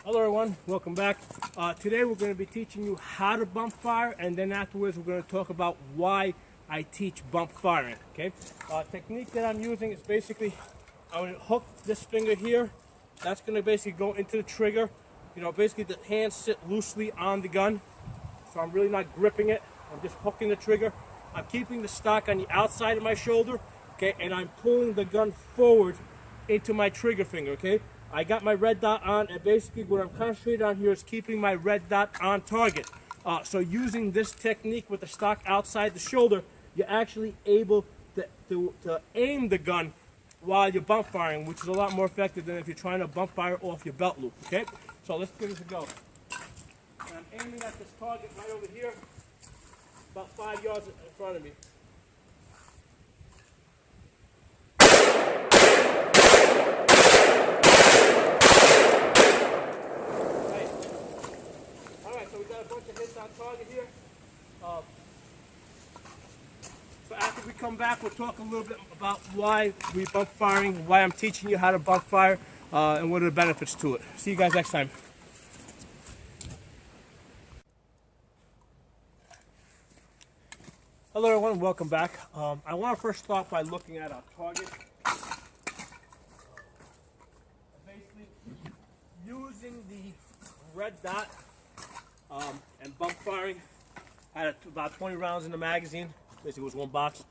Hello everyone, welcome back. Today we're going to be teaching you how to bump fire, and then afterwards we're going to talk about why I teach bump firing. Okay, technique that I'm using is basically I'm going to hook this finger here. That's going to basically go into the trigger. You know, basically the hands sit loosely on the gun, so I'm really not gripping it. I'm just hooking the trigger. I'm keeping the stock on the outside of my shoulder, okay, and I'm pulling the gun forward into my trigger finger, okay. I got my red dot on, and basically what I'm concentrating on here is keeping my red dot on target. So using this technique with the stock outside the shoulder, you're actually able to aim the gun while you're bump firing, which is a lot more effective than if you're trying to bump fire off your belt loop, okay? So let's give this a go. And I'm aiming at this target right over here, about 5 yards in front of me. So we got a bunch of hits on target here. So after we come back, we'll talk a little bit about why we bump firing, why I'm teaching you how to bump fire, and what are the benefits to it. See you guys next time. Hello everyone, welcome back. I want to first start by looking at our target. Basically, using the red dot and bump firing. I had about 20 rounds in the magazine. Basically, it was one box.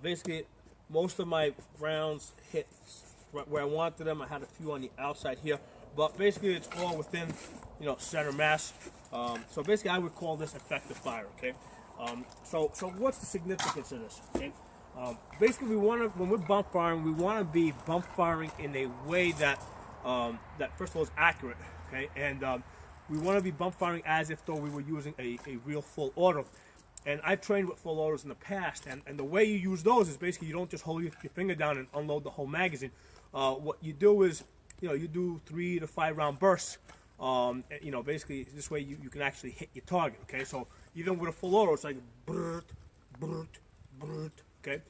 Basically, most of my rounds hit where I wanted them. I had a few on the outside here, but basically, it's all within, center mass. So basically, I would call this effective fire. Okay. So what's the significance of this? Okay. Basically, when we're bump firing, we want to be bump firing in a way that that first of all is accurate. Okay, and we want to be bump firing as if though we were using a real full auto. And I've trained with full autos in the past, and the way you use those is basically you don't just hold your finger down and unload the whole magazine. What you do is, you do 3 to 5 round bursts. Basically this way you can actually hit your target. Okay, so even with a full auto, it's like brrrt, brrrt, brrrt. Okay,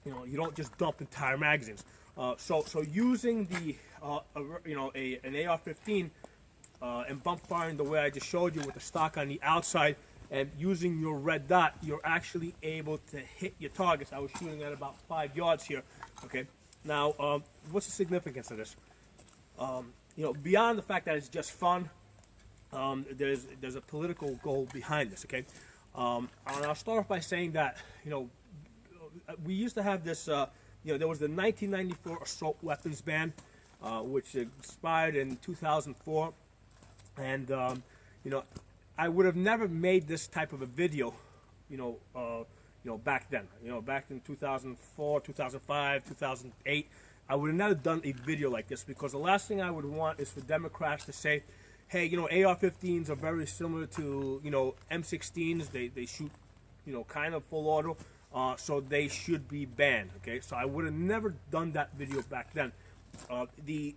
you don't just dump entire magazines. So using the an AR-15. And bump firing the way I just showed you with the stock on the outside and using your red dot, you're actually able to hit your targets. I was shooting at about 5 yards here. Okay. Now, what's the significance of this? Beyond the fact that it's just fun, there's a political goal behind this. Okay. And I'll start off by saying that we used to have this. There was the 1994 assault weapons ban, which expired in 2004. And I would have never made this type of a video, back then. Back in 2004, 2005, 2008, I would have never done a video like this, because the last thing I would want is for Democrats to say, hey, AR-15s are very similar to M16s. They shoot kind of full auto, so they should be banned. Okay, so I would have never done that video back then. The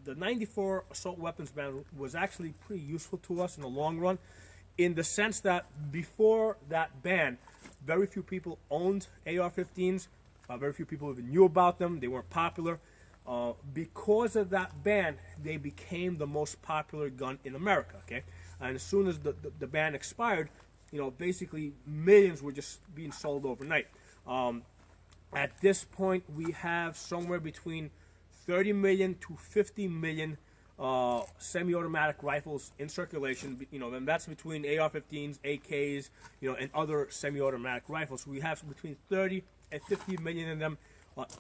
94 assault weapons ban was actually pretty useful to us in the long run, in the sense that before that ban, very few people owned AR-15s. Very few people even knew about them. They weren't popular. Because of that ban, they became the most popular gun in America. Okay, and as soon as the ban expired, basically millions were just being sold overnight. At this point, we have somewhere between 30 million to 50 million semi-automatic rifles in circulation, and that's between AR-15s, AKs, and other semi-automatic rifles. We have between 30 and 50 million of them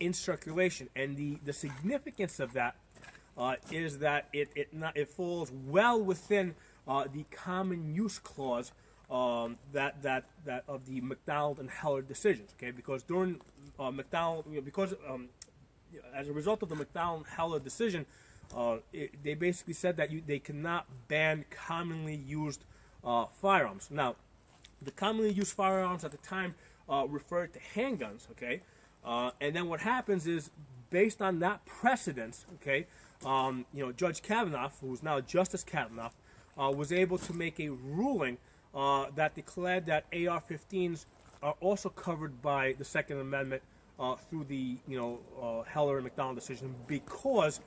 in circulation, and the significance of that is that it falls well within the common use clause that of the McDonald and Heller decisions. Okay, because during McDonald, as a result of the McDonald-Heller decision, they basically said that they cannot ban commonly used firearms. Now, the commonly used firearms at the time referred to handguns, okay? And then what happens is, based on that precedence, okay, Judge Kavanaugh, who's now Justice Kavanaugh, was able to make a ruling that declared that AR-15s are also covered by the Second Amendment through the Heller and McDonald decision, because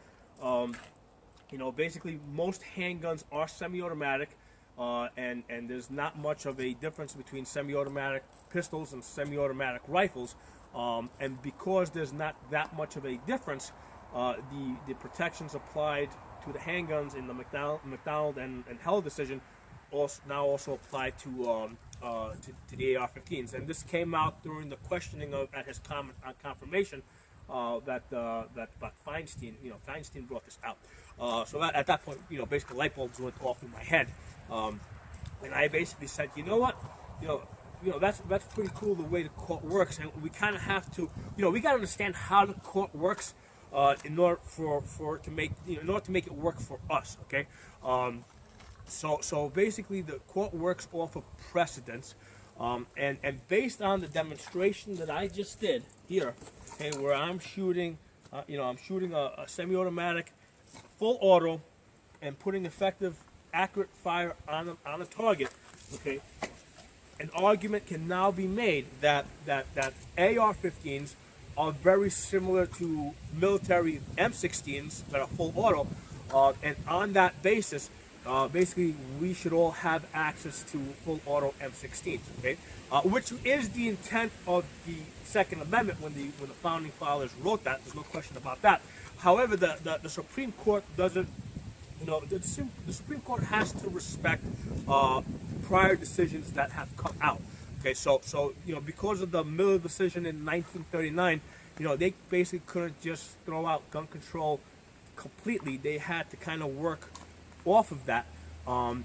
You know, basically most handguns are semi-automatic, and there's not much of a difference between semi-automatic pistols and semi-automatic rifles. And because there's not that much of a difference, the protections applied to the handguns in the McDonald and Heller decision also apply to the AR-15s. And this came out during the questioning at his confirmation that Feinstein, Feinstein brought this out. So at that point, basically light bulbs went off in my head, and I basically said, you know what, that's pretty cool the way the court works, and we kind of have to, we got to understand how the court works in order for it to make, in order to make it work for us. Okay. So basically the court works off of precedents, and based on the demonstration that I just did here, okay, where I'm shooting, I'm shooting a semi-automatic full auto and putting effective, accurate fire on a target, okay, an argument can now be made that AR-15s are very similar to military M16s that are full auto, and on that basis, basically we should all have access to full auto M16s, okay, which is the intent of the Second Amendment when the founding fathers wrote that. There's no question about that. However, the Supreme Court doesn't, the Supreme Court has to respect prior decisions that have come out. Okay, so because of the Miller decision in 1939, they basically couldn't just throw out gun control completely. They had to kind of work off of that, and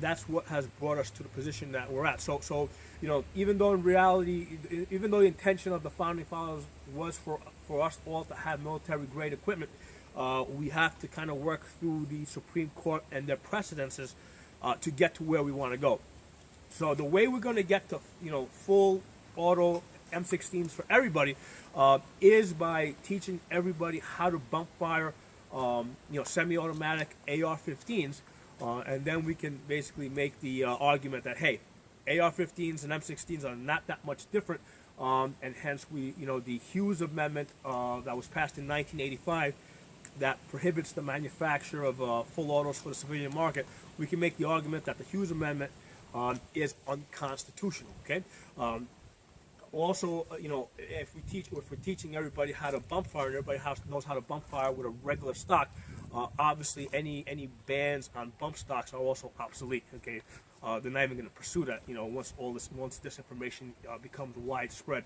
that's what has brought us to the position that we're at. So even though in reality, even though the intention of the founding fathers was for us all to have military grade equipment, we have to kind of work through the Supreme Court and their precedences to get to where we want to go. So the way we're going to get to full auto M16s for everybody is by teaching everybody how to bump fire semi-automatic AR-15s, and then we can basically make the argument that, hey, AR-15s and M16s are not that much different, and hence the Hughes Amendment that was passed in 1985 that prohibits the manufacture of full autos for the civilian market. We can make the argument that the Hughes Amendment is unconstitutional. Okay. Also, if we're teaching everybody how to bump fire, and everybody knows how to bump fire with a regular stock, obviously any bans on bump stocks are also obsolete. Okay, they're not even going to pursue that. Once this information becomes widespread.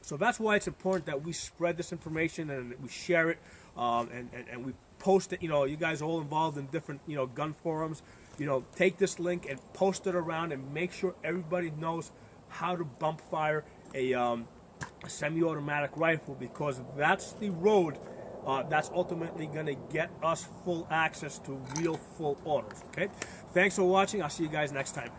So that's why it's important that we spread this information and we share it, and we post it. You guys are all involved in different gun forums. Take this link and post it around and make sure everybody knows how to bump fire a semi-automatic rifle, because that's the road that's ultimately going to get us full access to real full autos. Okay, thanks for watching. I'll see you guys next time.